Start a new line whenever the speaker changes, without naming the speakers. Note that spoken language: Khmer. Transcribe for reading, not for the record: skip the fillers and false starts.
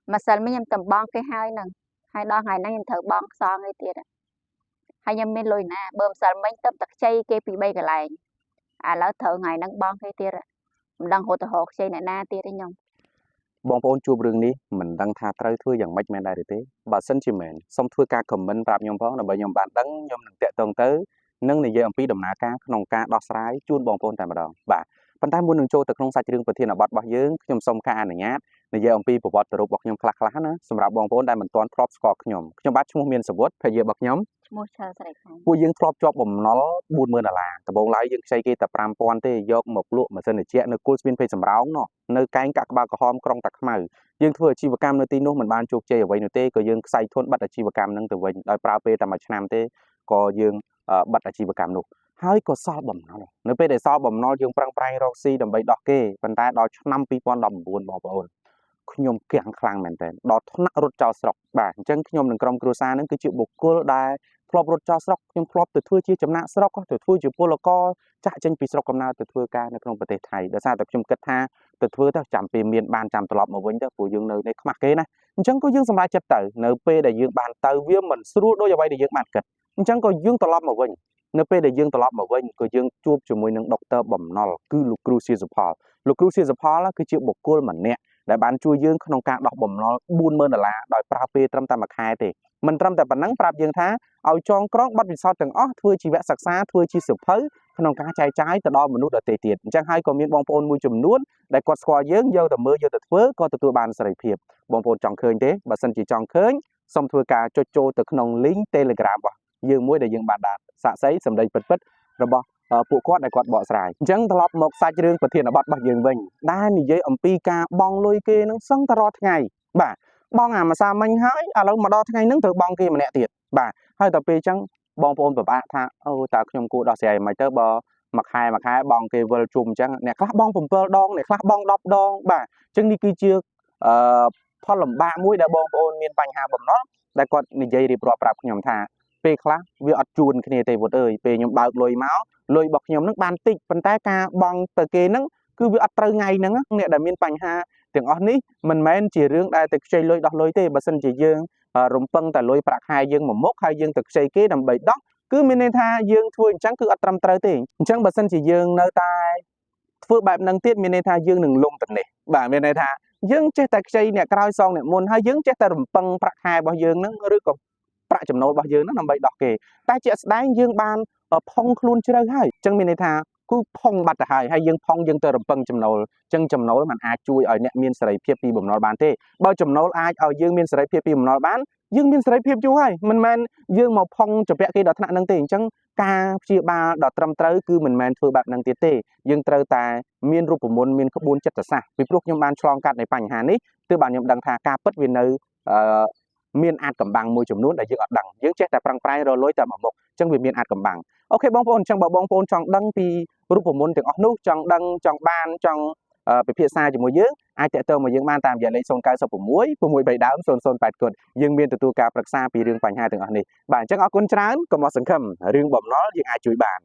mà sân mấy em tầm bon cái hai nè hai đo ngày nay em thử bon so ngay tiệt hai em bên lùi nè bơm sân mấy tầm tắc chay cái pi bay cái lại à lỡ thử ngày nắng bon cái tiệt đang hồ tờ hồ chay này na tiệt đấy nhung
បងប្អូនជួបរឿងនេះមិនដឹងថាត្រូវធ្វើយ៉ាងម៉េចមែនដែរទេបើសិនជាមែនសូមធ្វើការ comment ប្រាប់ខ្ញុំផងដើម្បីខ្ញុំបានដឹងខ្ញុំនឹងតាក់ទងទៅនឹងនិយាយអំពីដំណើរការក្នុងការដោះស្រាយជូនបងប្អូនតែម្ដងបាទប៉ុន្តែមុននឹងចូលទៅក្នុងសាច់រឿងប្រធានបទរបស់យើងខ្ញុំសូមការអនុញ្ញាតនិយាយអំពីប្រវត្តិរូបរបស់ខ្ញុំខ្លះៗណាសម្រាប់បងប្អូនដែលមិនទាន់ធ្លាប់ស្គាល់ខ្ញុំបាទឈ្មោះមានសវុតភរិយារបស់ខ្ញុំ
ឈ្មោះឆើស្រីខាង
ពួកយើងធ្លាប់ជាប់បំណុល $40000 ដំបូងឡើយយើងខ្ចីគេតែ 5000 ទេយកមកលក់ម៉ាស៊ីនត្រជាក់នៅគល់ស្ពានភ័យសំរោងនោះនៅកែងកាក់ក្បាលក្រហមក្រុងតាខ្មៅយើងធ្វើអាជីវកម្មនៅទីនោះមិនបានជោគជ័យអ្វីនោះទេក៏យើងខ្សែធនបាត់អាជីវកម្មនឹងទៅវិញដោយប្រើពេលតែមួយឆ្នាំទេក៏យើងបាត់អាជីវកម្មនោះហើយក៏សល់បំណុលនៅពេលដែលសល់បំណុលយើងប្រឹងប្រែងរកស៊ីដើម្បីដោះគេប៉ុន្តែដល់ឆ្នាំ 2019 បងប្អូនខ្ញុំគាំងខ្លាំងមែនទែនដល់ថ្នាក់រត់ចោលស្រុកបាទអញ្ចឹងខ្ញុំនិងក្រុមគ្រួសារនឹងគឺជាបុគ្គលដែលធ្លាប់រត់ចោលស្រុកខ្ញុំធ្លាប់ទៅធ្វើជាចំណាក់ស្រុកទៅធ្វើជាពលករចាក់ចេញពីស្រុកកំណើតទៅធ្វើការនៅក្នុងប្រទេសថៃដោយសារតែខ្ញុំគិតថាទៅធ្វើទៅចាំពេលមានបានចាំត្រឡប់មកវិញទៅព្រោះយើងនៅខ្មាស់គេណាអញ្ចឹងក៏យើងសម្រេចចិត្តទៅនៅពេលដែលយើងបានទៅវាមិនស្រួលដូចអ្វីដែលយើងបានគិតអញ្ចឹងក៏យើងត្រឡប់មកវិញនៅពេលដែលយើងត្រឡប់មកវិញក៏យើងជួបជាមួយនឹងដុកទ័របំណុលគឺលោកគ្រូសៀសុផលលោកគ្រូសៀសុផលគឺជាបុគ្គលម្នាក់ដែលបានជួយយើងក្នុងការដោះបំណុល $40000 ដោយប្រើពេលត្រឹមតែមួយខែទេមិនត្រឹមតែប៉ុណ្ណឹងប្រាប់យើងថាឲ្យចងក្រងប័ណ្ណវិសោធន៍ទាំងអស់ធ្វើជីវសិក្សាធ្វើជាសភៅក្នុងការចែកចាយទៅដល់មនុស្សដទៃទៀតអញ្ចឹងហើយក៏មានបងប្អូនមួយចំនួនដែលគាត់ស្គាល់យើងយកទៅមើលយកទៅធ្វើក៏ទទួលបានសេរីភាពបងប្អូនចង់ឃើញទេបើសិនជាចង់ឃើញសូមធ្វើការចុចចូលទៅក្នុង link Telegram របស់យើងមួយដែលយើងបានដាក់សាក់សីសម្ដីពិតៗរបស់ពួកគាត់ដែលគាត់បកស្រាយអញ្ចឹងត្រឡប់មកសាច់រឿងប្រធានបទរបស់យើងវិញដែលនិយាយអំពីការបង់លុយគេនឹងសឹងតែរាល់ថ្ងៃបាទបងអាម្សាមិញហើយឥឡូវមកដល់ថ្ងៃហ្នឹងត្រូវបង់គេម្នាក់ទៀតបាទហើយដល់ពេលអញ្ចឹងបងប្អូនពិបាកថាអូតើខ្ញុំគួរដោះស្រាយមិនទៅបើមួយខែបងគេវិលជុំអញ្ចឹងអ្នកខ្លះបង7ដងអ្នកខ្លះបង10ដងបាទអញ្ចឹងនេះគឺជាផលលំបាកមួយដែលបងប្អូនមានបញ្ហាបំណុលដែលគាត់និយាយរៀបរាប់ប្រាប់ខ្ញុំថាពេលខ្លះវាអត់ជួនគ្នាទេវត្តអើយពេលខ្ញុំបើកលុយមកលុយរបស់ខ្ញុំនឹងបានតិចប៉ុន្តែការបង់ទៅគេនឹងគឺវាអត់ត្រូវថ្ងៃហ្នឹងអ្នកដែលមានបញ្ហាទាំងអស់នេះមិនមែនជារឿងដែលទៅខ្ចីលុយដោះលុយទេបើសិនជាយើងរំពឹងតែលុយប្រាក់ខែយើងមួយមុខហើយយើងទៅខ្ចីគេដើម្បីដោះគឺមានន័យថាយើងធ្វើអញ្ចឹងគឺអត់ត្រឹមត្រូវទេអញ្ចឹងបើសិនជាយើងនៅតែធ្វើបែបហ្នឹងទៀតមានន័យថាយើងនឹងលំទៅនេះបាទមានន័យថាយើងចេះតែខ្ចីអ្នកក្រោយសងអ្នកមុនហើយយើងចេះតែរំពឹងប្រាក់ខែរបស់យើងហ្នឹងឬក៏ប្រាក់ចំណូលរបស់យើងហ្នឹងដើម្បីដោះគេតែជាក់ស្ដែងយើងបានផុងខ្លួនជ្រៅហើយអញ្ចឹងមានន័យថាគឺផុងបាត់ទៅហើយយើងផុងយើងទៅរំពឹងចំណូលអញ្ចឹងចំណូលมันអាចជួយឲ្យអ្នកមានសេរីភាពពីបំណុលបានទេបើចំណូលអាចឲ្យយើងមានសេរីភាពពីបំណុលបានយើងមានសេរីភាពយូរហើយមិនមែនយើងមកផុងចម្ពាក់គេដល់ថ្នាក់ហ្នឹងទេអញ្ចឹងការព្យាបាលដ៏ត្រឹមត្រូវគឺមិនមែនធ្វើបែបហ្នឹងទៀតទេយើងត្រូវតែមានរូបមន្តមានក្បួនចិត្តសាស្ត្រពីព្រោះខ្ញុំបានឆ្លងកាត់នៃបញ្ហានេះទើបបានខ្ញុំដឹងថាការពិតវានៅមានអាចកំបាំងមួយចំនួនដែលយើងអត់ដឹងយើងចេះតែប្រឹងប្រែងរលួយតែមួយមុខអញ្ចឹងវាមានអាចកំបាំងអូខេបងប្អូនអញ្ចឹងបើបងប្អូនចង់ដឹងពីរូបមន្តទាំងអស់នោះចង់ដឹងចង់បានចង់ពិភាក្សាជាមួយយើងអាចតាក់ទងមកយើងបានតាមរយៈលេខ096 630 008 គុណយើងមានទទួលការប្រឹក្សាពីរឿងបញ្ហាទាំងអស់នេះបាទអញ្ចឹងអរគុណច្រើនកុំអស់សង្ឃឹមរឿងបំណុលយើងអាចជួយបាន